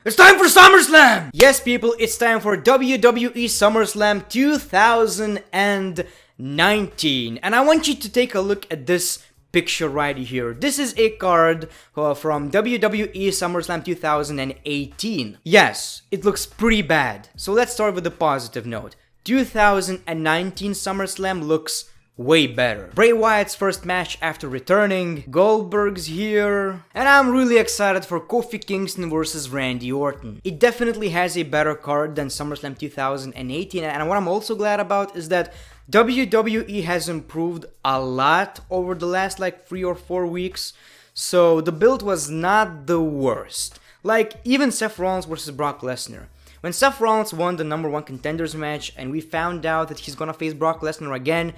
It's time for SummerSlam! Yes, people, it's time for WWE SummerSlam 2019. And I want you to take a look at this picture right here. This is a card from WWE SummerSlam 2018. Yes, it looks pretty bad. So let's start with the positive note. 2019 SummerSlam looks way better. Bray Wyatt's first match after returning, Goldberg's here, and I'm really excited for Kofi Kingston versus Randy Orton. It definitely has a better card than SummerSlam 2018, and what I'm also glad about is that WWE has improved a lot over the last like 3 or 4 weeks, so the build was not the worst. Like even Seth Rollins versus Brock Lesnar. When Seth Rollins won the number 1 contenders match and we found out that he's gonna face Brock Lesnar again,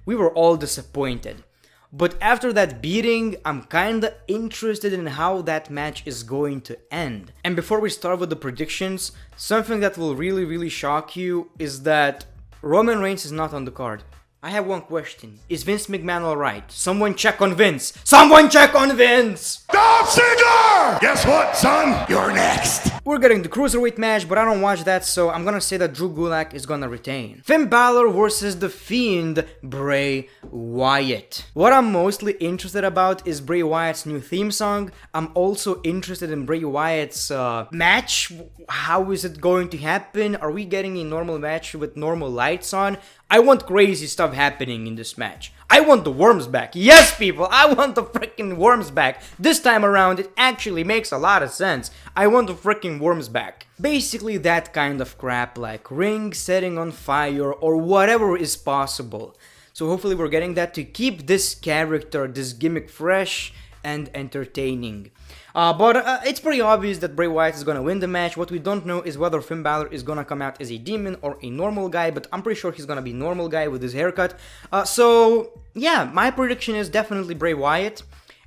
we were all disappointed. But after that beating, I'm kinda interested in how that match is going to end. And before we start with the predictions, something that will really shock you is that Roman Reigns is not on the card. I have one question. Is Vince McMahon alright? Someone check on Vince! Someone check on Vince! Dolph Ziggler! Guess what, son? You're next. We're getting the Cruiserweight match, but I don't watch that, so I'm gonna say that Drew Gulak is gonna retain. Finn Balor versus The Fiend, Bray Wyatt. What I'm mostly interested about is Bray Wyatt's new theme song. I'm also interested in Bray Wyatt's match. How is it going to happen? Are we getting a normal match with normal lights on? I want crazy stuff happening in this match. I want the worms back. Yes, people, I want the freaking worms back. This time around, it actually makes a lot of sense. I want the freaking worms back. Basically that kind of crap, like rings setting on fire or whatever is possible. So hopefully we're getting that to keep this character, this gimmick fresh and entertaining. But it's pretty obvious that Bray Wyatt is gonna win the match. What we don't know is whether Finn Balor is gonna come out as a demon or a normal guy, but I'm pretty sure he's gonna be normal guy with his haircut. So yeah, my prediction is definitely Bray Wyatt,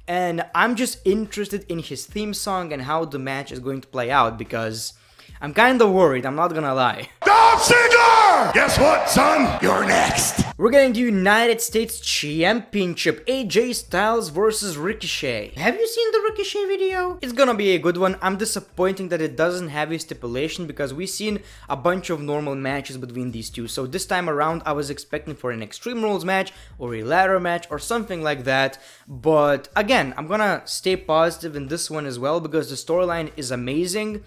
and I'm just interested in his theme song and how the match is going to play out because I'm kinda worried, I'm not gonna lie. Dolph Ziggler! Guess what, son? You're next. We're getting the United States Championship, AJ Styles versus Ricochet. Have you seen the Ricochet video? It's gonna be a good one. I'm disappointed that it doesn't have a stipulation because we've seen a bunch of normal matches between these two. So this time around I was expecting for an Extreme Rules match or a ladder match or something like that. But again, I'm gonna stay positive in this one as well because the storyline is amazing.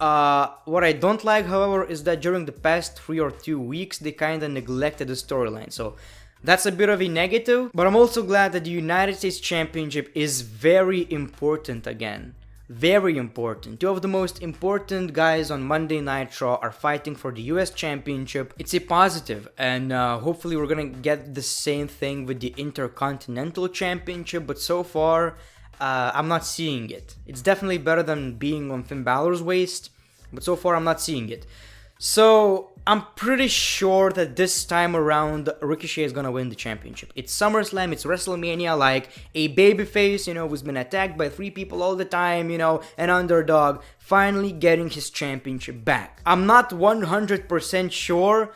What I don't like, however, is that during the past 3 or 2 weeks, they kinda neglected the storyline, so that's a bit of a negative, but I'm also glad that the United States Championship is very important again. Very important. 2 of the most important guys on Monday Night Raw are fighting for the US Championship. It's a positive, and hopefully we're gonna get the same thing with the Intercontinental Championship, but so far, I'm not seeing it. It's definitely better than being on Finn Balor's waist, but so far I'm not seeing it. So I'm pretty sure that this time around Ricochet is gonna win the championship. It's SummerSlam, it's WrestleMania, like a babyface, who's been attacked by 3 people all the time, an underdog, finally getting his championship back. I'm not 100% sure,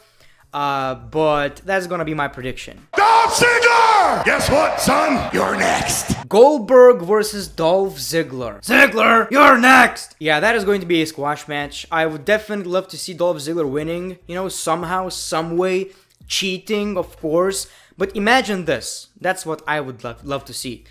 but that's gonna be my prediction. Dolph Ziggler! Guess what, son? You're next. Goldberg versus Dolph Ziggler. Ziggler, you're next! Yeah, that is going to be a squash match. I would definitely love to see Dolph Ziggler winning, somehow, some way, cheating, of course. But imagine this. That's what I would love to see.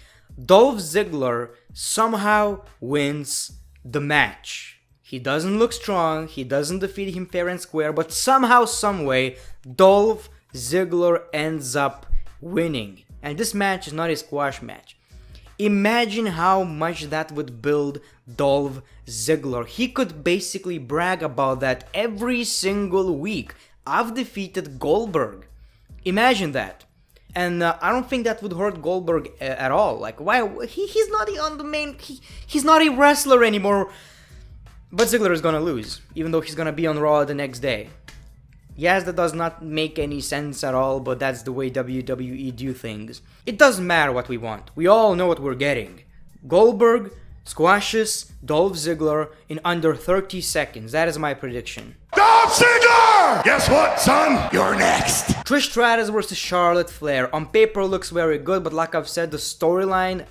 Dolph Ziggler somehow wins the match. He doesn't look strong, he doesn't defeat him fair and square, but somehow, someway, Dolph Ziggler ends up winning. And this match is not a squash match. Imagine how much that would build Dolph Ziggler. He could basically brag about that every single week. I've defeated Goldberg. Imagine that. And I don't think that would hurt Goldberg at all. Like, why? He's not on the main... He's not a wrestler anymore. But Ziggler is gonna lose, even though he's gonna be on Raw the next day. Yes, that does not make any sense at all, but that's the way WWE do things. It doesn't matter what we want. We all know what we're getting. Goldberg squashes Dolph Ziggler in under 30 seconds. That is my prediction. Dolph Ziggler! Guess what, son? You're next. Trish Stratus versus Charlotte Flair. On paper looks very good, but like I've said, the storyline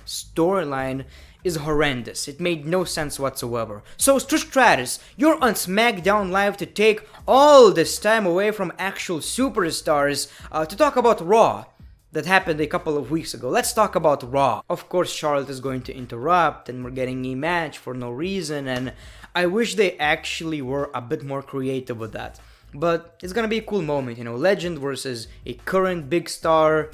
is horrendous. It made no sense whatsoever. So Trish Stratus, you're on SmackDown Live to take all this time away from actual superstars to talk about Raw that happened a couple of weeks ago. Let's talk about Raw. Of course, Charlotte is going to interrupt and we're getting a match for no reason, and I wish they actually were a bit more creative with that. But it's gonna be a cool moment, you know, legend versus a current big star.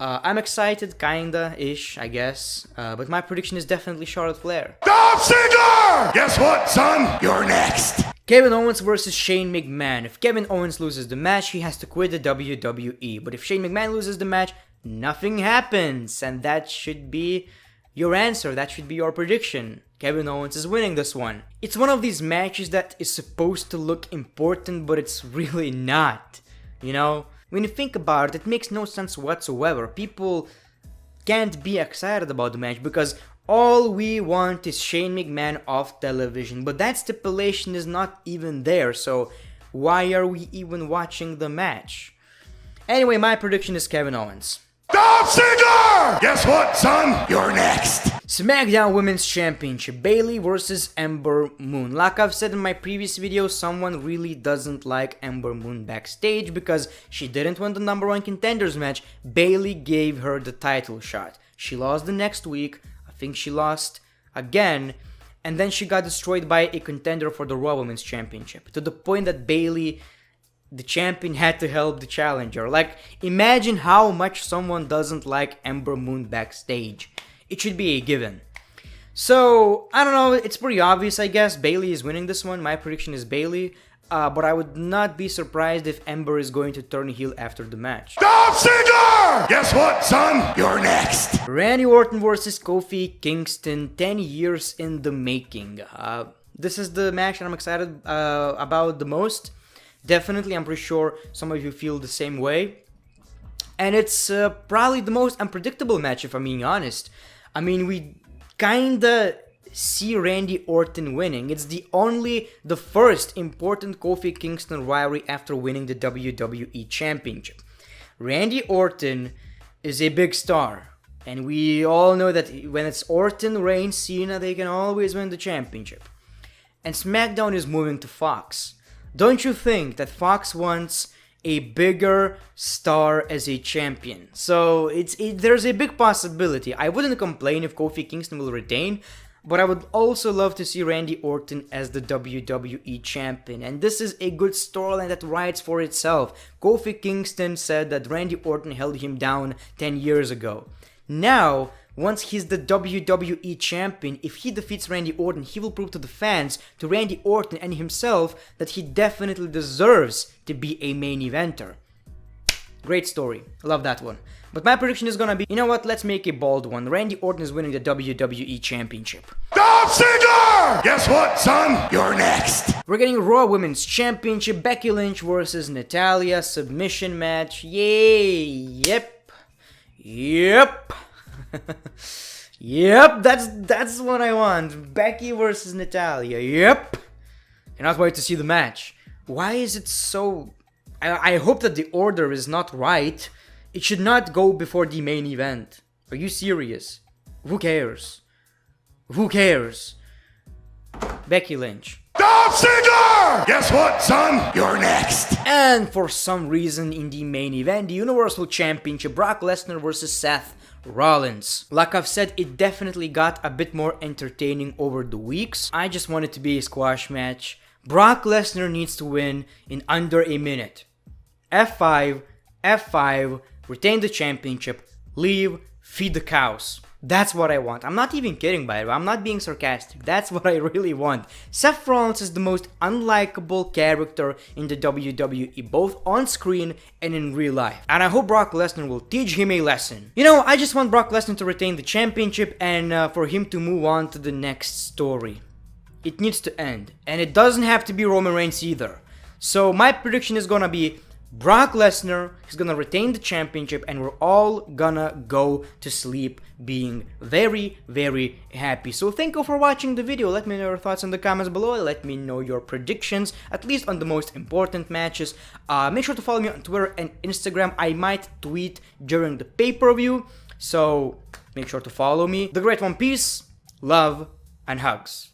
I'm excited, kinda-ish, I guess. But my prediction is definitely Charlotte Flair. Dolph Ziggler! Guess what, son? You're next. Kevin Owens versus Shane McMahon. If Kevin Owens loses the match, he has to quit the WWE. But if Shane McMahon loses the match, nothing happens. And that should be your answer. That should be your prediction. Kevin Owens is winning this one. It's one of these matches that is supposed to look important, but it's really not. You know? When you think about it, it makes no sense whatsoever. People can't be excited about the match because all we want is Shane McMahon off television. But that stipulation is not even there, so why are we even watching the match? Anyway, my prediction is Kevin Owens. Dolph Ziggler! Guess what, son? You're next. SmackDown Women's Championship, Bayley versus Ember Moon. Like I've said in my previous video, someone really doesn't like Ember Moon backstage because she didn't win the number 1 contenders match. Bayley gave her the title shot. She lost the next week. I think she lost again. And then she got destroyed by a contender for the Raw Women's Championship. To the point that Bayley, the champion, had to help the challenger. Like, imagine how much someone doesn't like Ember Moon backstage. It should be a given. So, I don't know, it's pretty obvious, I guess. Bayley is winning this one. My prediction is Bayley. But I would not be surprised if Ember is going to turn heel after the match. Dolph Ziggler! Guess what, son? You're next. Randy Orton versus Kofi Kingston, 10 years in the making. This is the match that I'm excited about the most. Definitely, I'm pretty sure some of you feel the same way. And it's probably the most unpredictable match, if I'm being honest. I mean, we kinda see Randy Orton winning. It's the first important Kofi Kingston rivalry after winning the WWE Championship. Randy Orton is a big star. And we all know that when it's Orton, Reigns, Cena, they can always win the championship. And SmackDown is moving to Fox. Don't you think that Fox wants a bigger star as a champion? So there's a big possibility. I wouldn't complain if Kofi Kingston will retain, but I would also love to see Randy Orton as the WWE champion. And this is a good storyline that writes for itself. Kofi Kingston said that Randy Orton held him down 10 years ago. Now, once he's the WWE champion, if he defeats Randy Orton, he will prove to the fans, to Randy Orton and himself, that he definitely deserves to be a main eventer. Great story. Love that one. But my prediction is gonna be, you know what, let's make a bold one. Randy Orton is winning the WWE Championship. Dolph Ziggler! Guess what, son? You're next. We're getting Raw Women's Championship, Becky Lynch versus Natalya, submission match. Yay! Yep. Yep, that's what I want. Becky versus Natalya. Yep. Cannot wait to see the match. Why is it so... I hope that the order is not right. It should not go before the main event. Are you serious? Who cares? Who cares? Becky Lynch. Dolph Ziggler! Guess what, son? You're next. And for some reason in the main event, the Universal Championship, Brock Lesnar versus Seth Rollins. Like I've said, it definitely got a bit more entertaining over the weeks. I just want it to be a squash match. Brock Lesnar needs to win in under a minute. F5, retain the championship, leave, feed the cows. That's what I want. I'm not even kidding, by the way. I'm not being sarcastic. That's what I really want. Seth Rollins is the most unlikable character in the WWE, both on screen and in real life. And I hope Brock Lesnar will teach him a lesson. You know, I just want Brock Lesnar to retain the championship and for him to move on to the next story. It needs to end. And it doesn't have to be Roman Reigns either. So my prediction is gonna be Brock Lesnar is gonna retain the championship and we're all gonna go to sleep being very, very happy. So thank you for watching the video. Let me know your thoughts in the comments below. Let me know your predictions, at least on the most important matches. Make sure to follow me on Twitter and Instagram. I might tweet during the pay-per-view, so make sure to follow me. The Great One, peace love, and hugs.